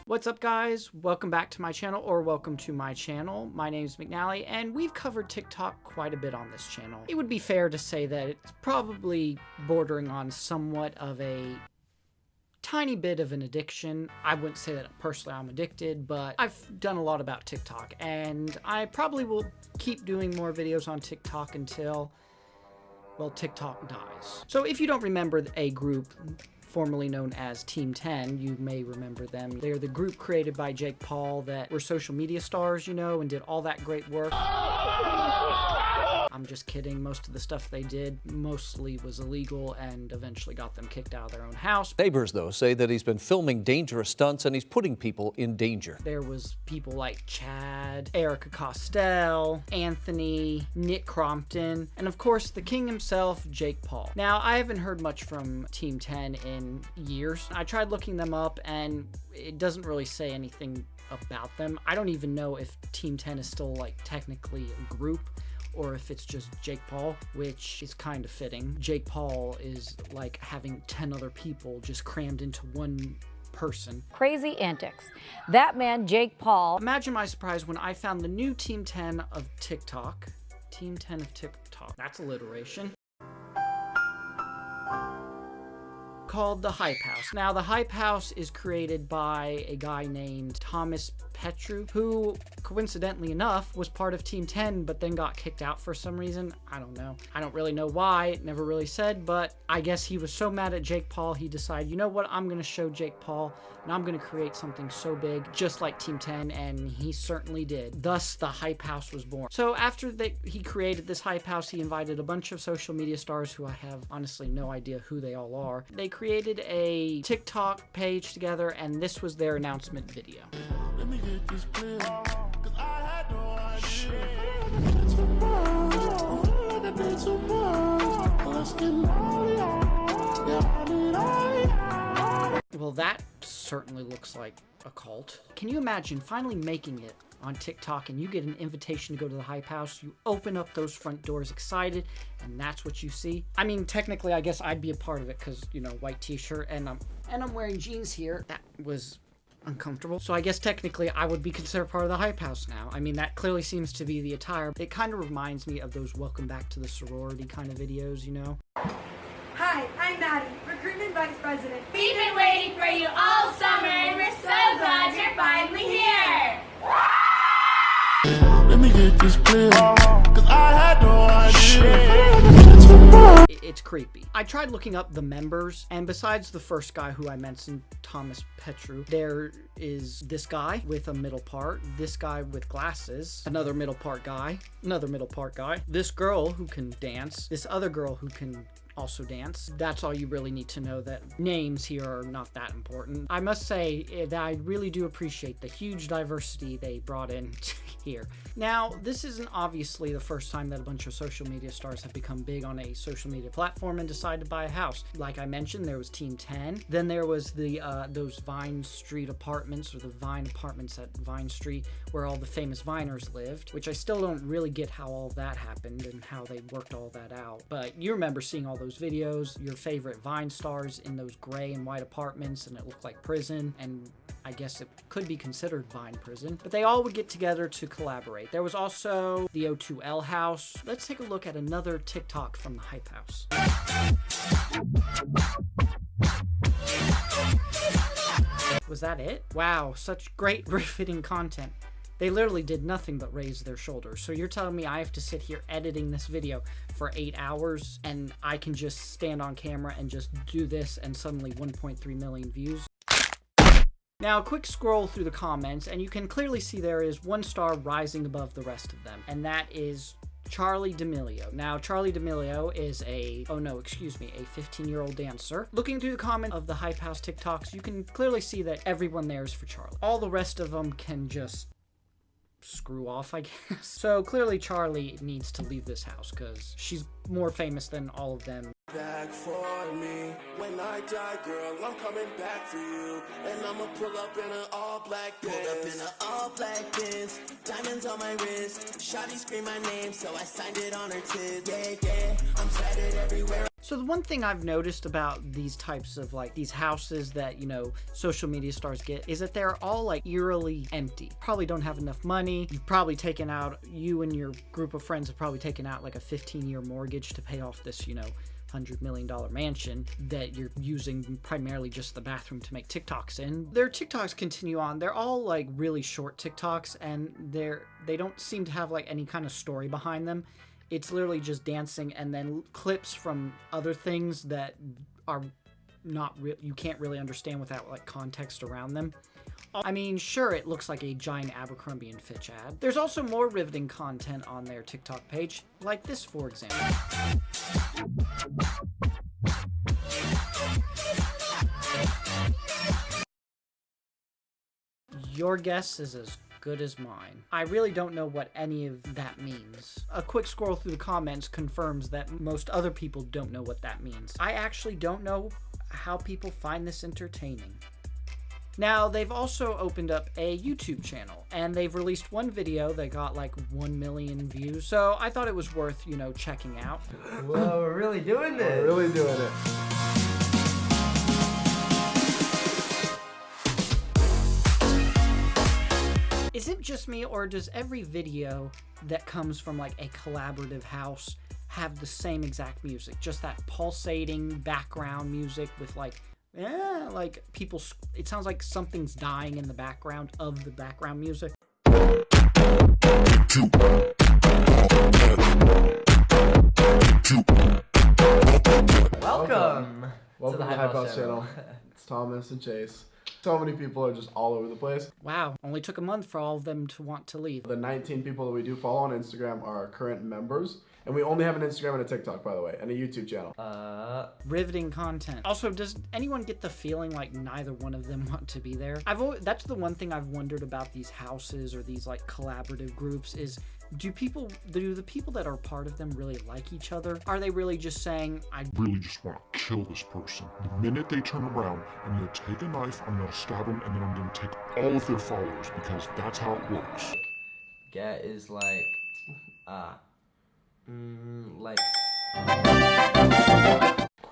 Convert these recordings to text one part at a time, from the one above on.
What's up, guys? Welcome back to my channel, or welcome to my channel. My name is McNally, and we've covered TikTok quite a bit on this channel. It would be fair to say that it's probably bordering on somewhat of a tiny bit of an addiction. I wouldn't say that personally I'm addicted, but I've done a lot about TikTok, and I probably will keep doing more videos on TikTok until, well, TikTok dies. So if you don't remember a group formerly known as Team 10, you may remember them. They're the group created by Jake Paul that were social media stars, you know, and did all that great work. I'm just kidding. Most of the stuff they did mostly was illegal and eventually got them kicked out of their own house. Neighbors, though, say that he's been filming dangerous stunts and he's putting people in danger. There was people like Chad, Erica Costello, Anthony, Nick Crompton, and of course the king himself, Jake Paul. Now, I haven't heard much from Team 10 in years. I tried looking them up and it doesn't really say anything about them. I don't even know if Team 10 is still like technically a group, or if it's just Jake Paul, which is kind of fitting. Jake Paul is like having 10 other people just crammed into one person. Crazy antics. That man, Jake Paul. Imagine my surprise when I found the new Team 10 of TikTok. Team 10 of TikTok. That's alliteration. Called the Hype House. Now, the Hype House is created by a guy named Thomas Petru, who, coincidentally enough, was part of Team 10, but then got kicked out for some reason. I don't know. I don't really know why. It never really said, but I guess he was so mad at Jake Paul, he decided, you know what, I'm going to show Jake Paul, and I'm going to create something so big, just like Team 10, and he certainly did. Thus, the Hype House was born. So after he created this Hype House, he invited a bunch of social media stars who I have honestly no idea who they all are. They created a TikTok page together, and this was their announcement video. Let me get this clear, 'cause I had no idea. Well, that certainly looks like a cult. Can you imagine finally making it on TikTok and you get an invitation to go to the Hype House, you open up those front doors excited, and that's what you see? I mean, technically, I guess I'd be a part of it because, you know, white t-shirt, and I'm wearing jeans here. That was uncomfortable. So I guess technically I would be considered part of the Hype House now. I mean, that clearly seems to be the attire. It kind of reminds me of those welcome back to the sorority kind of videos, you know? Hi, I'm Maddie, Recruitment Vice President. We've been waiting for you all summer, and we're so glad you're finally here. Let me get this clear, 'cause I had no idea. It's creepy. I tried looking up the members, and besides the first guy who I mentioned, Thomas Petru, there is this guy with a middle part, this guy with glasses, another middle part guy, this girl who can dance, this other girl who can also dance. That's all you really need to know. That names here are not that important. I must say that I really do appreciate the huge diversity they brought in here. Now, this isn't obviously the first time that a bunch of social media stars have become big on a social media platform and decided to buy a house. Like I mentioned, there was Team 10. Then there was the those Vine Street apartments, or the Vine apartments at Vine Street, where all the famous Viners lived, which I still don't really get how all that happened and how they worked all that out. But you remember seeing all those videos, your favorite Vine stars in those gray and white apartments, and it looked like prison, and I guess it could be considered Vine prison, but they all would get together to collaborate. There was also the O2L house. Let's take a look at another TikTok from the Hype House. Was that it? Wow, such great riveting content. They literally did nothing but raise their shoulders. So you're telling me I have to sit here editing this video for 8 hours and I can just stand on camera and just do this and suddenly 1.3 million views? Now, a quick scroll through the comments and you can clearly see there is one star rising above the rest of them, and that is Charli D'Amelio. Now, Charli D'Amelio is a 15-year-old dancer. Looking through the comments of the Hype House TikToks, you can clearly see that everyone there is for Charli. All the rest of them can just screw off, I guess. So clearly Charli needs to leave this house because she's more famous than all of them Back for me. When I die, girl, I'm coming back for you. And I'ma pull up in an all black Benz. Pull up in an all black Benz. Diamonds on my wrist. Shawty scream my name, so I signed it on her tits. Yeah, yeah, I'm tatted everywhere. So the one thing I've noticed about these types of like these houses that, you know, social media stars get is that they're all like eerily empty. Probably don't have enough money. You've probably taken out, you and your group of friends have probably taken out like a 15-year mortgage to pay off this, you know, $100 million mansion that you're using primarily just the bathroom to make TikToks in. Their TikToks continue on. They're all like really short TikToks, and they don't seem to have like any kind of story behind them. It's literally just dancing and then clips from other things that are not you can't really understand without like context around them. I mean, sure, it looks like a giant Abercrombie & Fitch ad. There's also more riveting content on their TikTok page, like this, for example. Your guess is as good as mine. I really don't know what any of that means. A quick scroll through the comments confirms that most other people don't know what that means. I actually don't know how people find this entertaining. Now, they've also opened up a YouTube channel, and they've released one video that got like 1 million views, so I thought it was worth, you know, checking out. Whoa, we're really doing this. We're really doing it. Is it just me, or does every video that comes from like a collaborative house have the same exact music? Just that pulsating background music with like people, it sounds like something's dying in the background of the background music. Welcome to the Hype House channel. It's Thomas and Chase. So many people are just all over the place. Wow, only took a month for all of them to want to leave. The 19 people that we do follow on Instagram are our current members. And we only have an Instagram and a TikTok, by the way, and a YouTube channel. Riveting content. Also, does anyone get the feeling like neither one of them want to be there? That's the one thing I've wondered about these houses or these like collaborative groups is, do the people that are part of them really like each other? Are they really just saying, I really just want to kill this person? The minute they turn around, I'm going to take a knife, I'm going to stab them, and then I'm going to take all of their followers, because that's how it works. Get is like,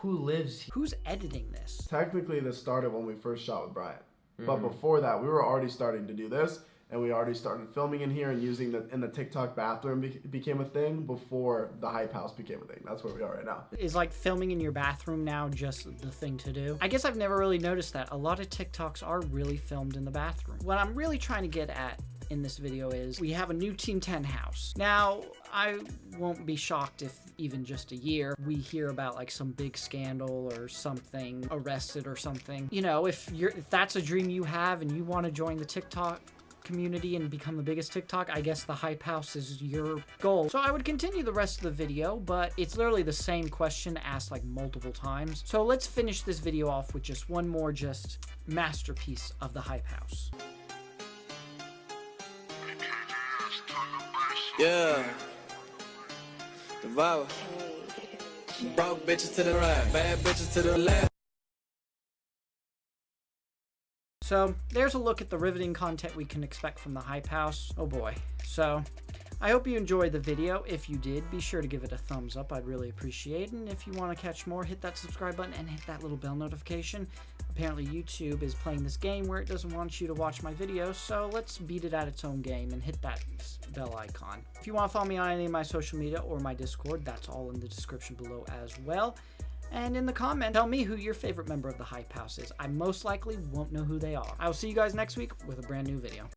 who lives here? Who's editing this? Technically, this started when we first shot with Brian. But before that, we were already starting to do this, and we already started filming in here and using the TikTok bathroom became a thing before the Hype House became a thing. That's where we are right now. Is like filming in your bathroom now just the thing to do? I guess I've never really noticed that. A lot of TikToks are really filmed in the bathroom. What I'm really trying to get at in this video is we have a new Team 10 house. Now, I won't be shocked if even just a year we hear about like some big scandal or something, arrested or something. You know, if that's a dream you have and you want to join the TikTok community and become the biggest TikTok, I guess the Hype House is your goal. So I would continue the rest of the video, but it's literally the same question asked like multiple times. So let's finish this video off with just one more just masterpiece of the Hype House. Yeah. Devour. Broke bitches to the right, bad bitches to the left. So there's a look at the riveting content we can expect from the Hype House. Oh boy. So I hope you enjoyed the video. If you did, be sure to give it a thumbs up. I'd really appreciate it. And if you want to catch more, hit that subscribe button and hit that little bell notification. Apparently YouTube is playing this game where it doesn't want you to watch my videos, so let's beat it at its own game and hit that bell icon. If you want to follow me on any of my social media or my Discord, that's all in the description below as well. And in the comment, tell me who your favorite member of the Hype House is. I most likely won't know who they are. I will see you guys next week with a brand new video.